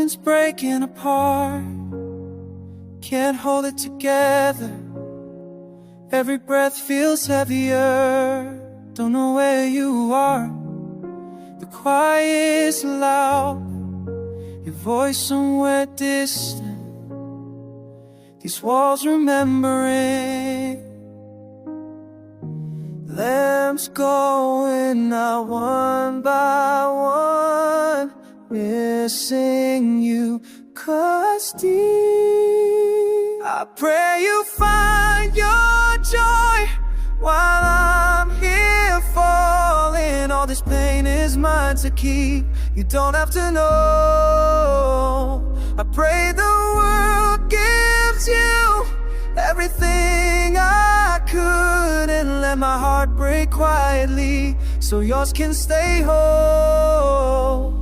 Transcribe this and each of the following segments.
Emotions breaking apart, can't hold it together. Every breath feels heavier, don't know where you are. The quiet's loud, your voice somewhere distant. These walls remembering. Lamps going out one by one, missing you, 'cause deep I pray you find your joy while I'm here falling. All this pain is mine to keep, you don't have to know. I pray the world gives you everything I could, and let my heart break quietly so yours can stay whole.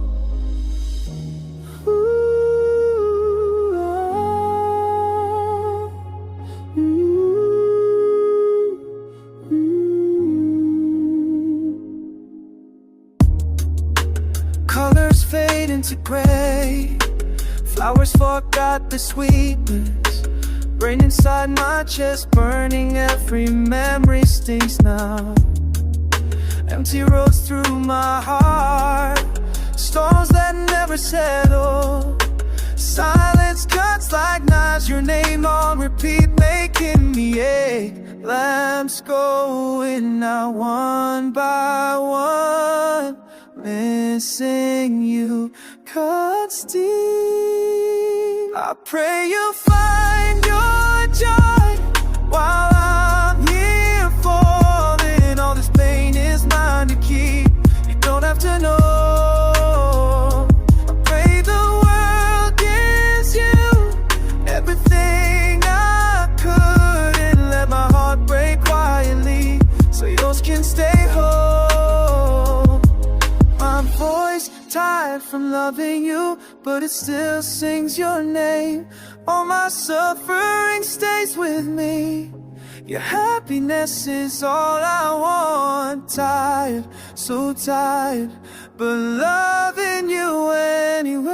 Colors fade into gray, flowers forgot the sweetness. Rain inside my chest, burning every memory stings now. Empty roads through my heart, storms that never settle. Silence cuts like knives, your name on repeat, making me ache. Lamps going out one by one, missing you, cuts deep. I pray you find your joy while I'm here falling. All this pain is mine to keep, you don't have to know. I pray the world gives you everything I could, and let my heart break quietly so yours can stay whole. My voice tired from loving you, but it still sings your name. All my suffering stays with me, your happiness is all I want. Tired, so tired, but loving you anyway.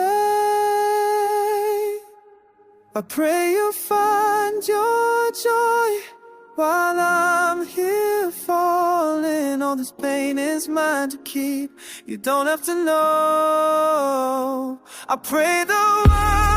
I pray you find your joy while I'm here falling. All this pain is mine to keep, you don't have to know. I pray the world